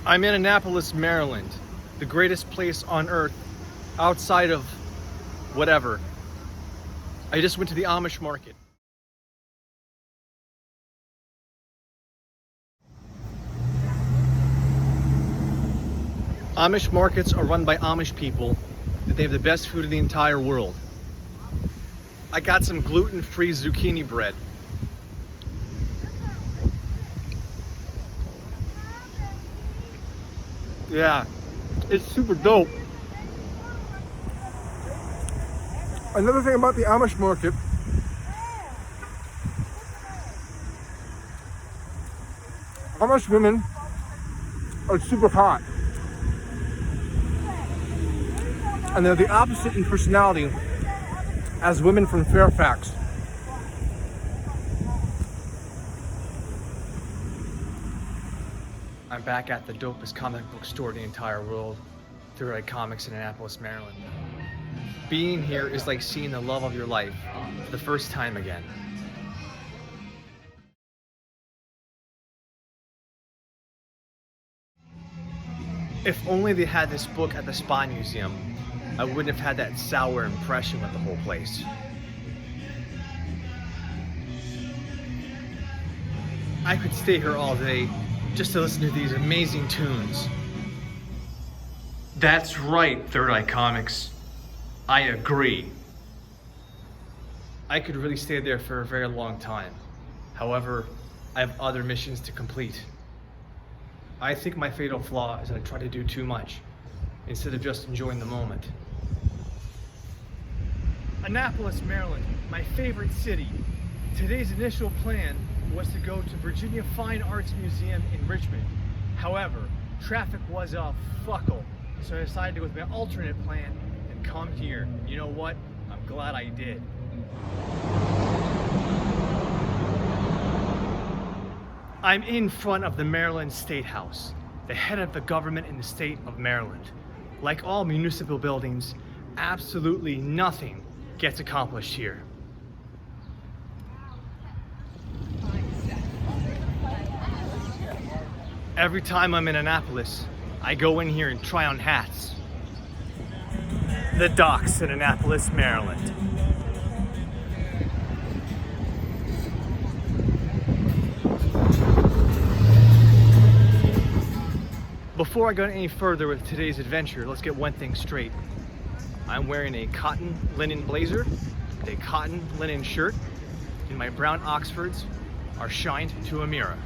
I'm in Annapolis, Maryland, the greatest place on earth outside of whatever. I just went to the Amish Market. Amish markets are run by Amish people. They have the best food in the entire world. I got some gluten-free zucchini bread. Yeah, it's super dope. Another thing about the Amish market, Amish women are super hot. And they're the opposite in personality as women from Fairfax. I'm back at the dopest comic book store in the entire world, Third Eye Comics in Annapolis, Maryland. Being here is like seeing the love of your life for the first time again. If only they had this book at the Spy Museum, I wouldn't have had that sour impression with the whole place. I could stay here all day just to listen to these amazing tunes. That's right, Third Eye Comics. I agree. I could really stay there for a very long time. However, I have other missions to complete. I think my fatal flaw is that I try to do too much instead of just enjoying the moment. Annapolis, Maryland, my favorite city. Today's initial plan was to go to Virginia Fine Arts Museum in Richmond. However, traffic was a fuckle, so I decided to go with my alternate plan and come here. You know what? I'm glad I did. I'm in front of the Maryland State House, the head of the government in the state of Maryland. Like all municipal buildings, absolutely nothing gets accomplished here. Every time I'm in Annapolis, I go in here and try on hats. The docks in Annapolis, Maryland. Before I go any further with today's adventure, let's get one thing straight. I'm wearing a cotton linen blazer, a cotton linen shirt, and my brown Oxfords are shined to a mirror.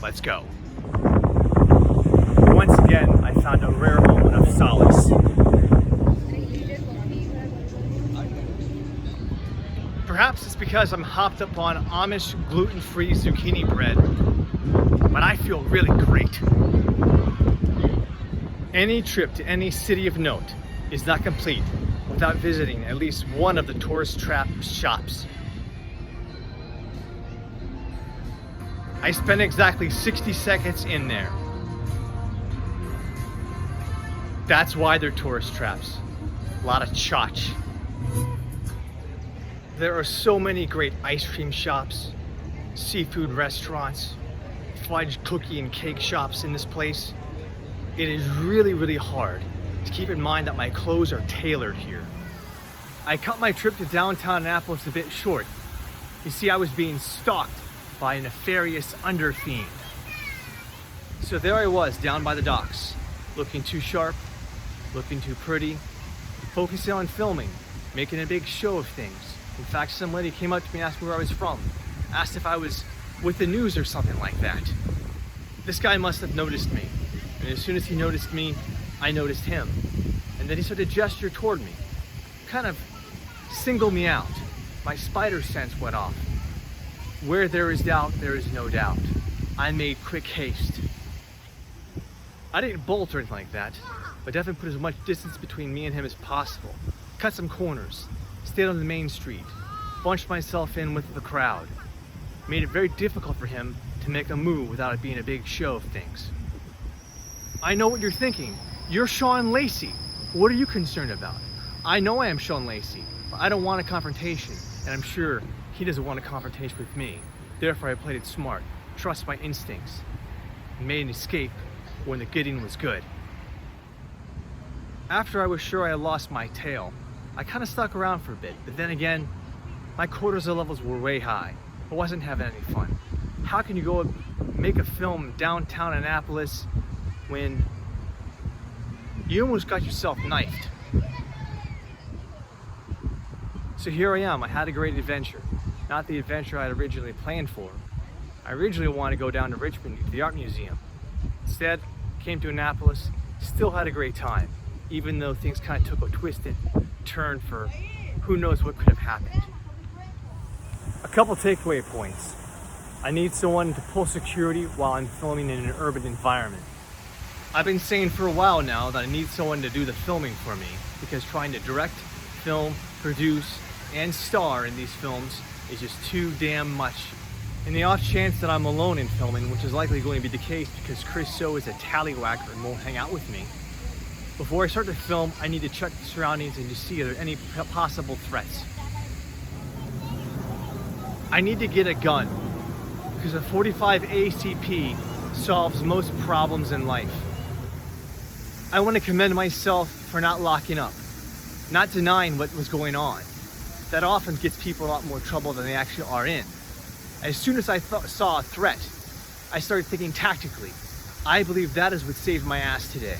Let's go. Once again, I found a rare moment of solace. Perhaps it's because I'm hopped up on Amish gluten-free zucchini bread, but I feel really great. Any trip to any city of note is not complete without visiting at least one of the tourist trap shops. I spent exactly 60 seconds in there. That's why they're tourist traps. A lot of chotch. There are so many great ice cream shops, seafood restaurants, fudge cookie and cake shops in this place. It is really, really hard to keep in mind that my clothes are tailored here. I cut my trip to downtown Annapolis a bit short. You see, I was being stalked by a nefarious under-fiend. So there I was down by the docks, looking too sharp, looking too pretty, focusing on filming, making a big show of things. In fact, some lady came up to me and asked me where I was from, asked if I was with the news or something like that. This guy must have noticed me. And as soon as he noticed me, I noticed him. And then he started to gesture toward me, kind of single me out. My spider sense went off. Where there is doubt, there is no doubt. I made quick haste. I didn't bolt or anything like that, but definitely put as much distance between me and him as possible. Cut some corners, stayed on the main street, bunched myself in with the crowd. Made it very difficult for him to make a move without it being a big show of things. I know what you're thinking. You're Sean Lacey. What are you concerned about? I know I am Sean Lacey, but I don't want a confrontation, and I'm sure he doesn't want a confrontation with me. Therefore, I played it smart, trust my instincts, and made an escape when the getting was good. After I was sure I had lost my tail, I kind of stuck around for a bit, but then again, my cortisol levels were way high. I wasn't having any fun. How can you go make a film downtown Annapolis when you almost got yourself knifed? So here I am. I had a great adventure. Not the adventure I had originally planned for. I originally wanted to go down to Richmond to the art museum. Instead, came to Annapolis, still had a great time, even though things kind of took a twisted turn for who knows what could have happened. A couple takeaway points. I need someone to pull security while I'm filming in an urban environment. I've been saying for a while now that I need someone to do the filming for me, because trying to direct, film, produce, and star in these films is just too damn much. In the off chance that I'm alone in filming, which is likely going to be the case because Chris So is a tallywhacker and won't hang out with me, before I start to film, I need to check the surroundings and just see are there any possible threats. I need to get a gun, because a .45 ACP solves most problems in life. I want to commend myself for not locking up, not denying what was going on. That often gets people in a lot more trouble than they actually are in. As soon as I saw a threat, I started thinking tactically. I believe that is what saved my ass today.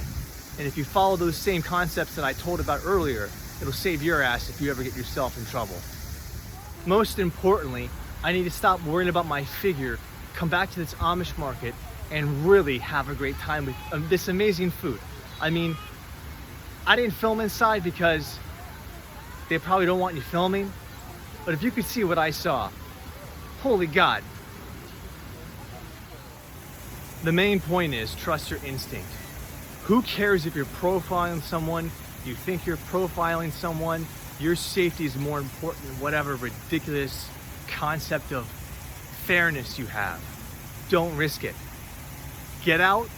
And if you follow those same concepts that I told about earlier, it'll save your ass if you ever get yourself in trouble. Most importantly, I need to stop worrying about my figure, come back to this Amish market, and really have a great time with this amazing food. I mean, I didn't film inside because they probably don't want you filming, but if you could see what I saw, holy God. The main point is trust your instinct. Who cares if you're profiling someone, you think you're profiling someone, your safety is more important than whatever ridiculous concept of fairness you have. Don't risk it. Get out.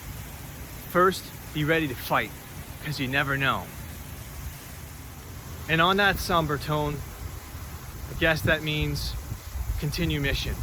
First, be ready to fight, because you never know. And on that somber tone, I guess that means continue mission.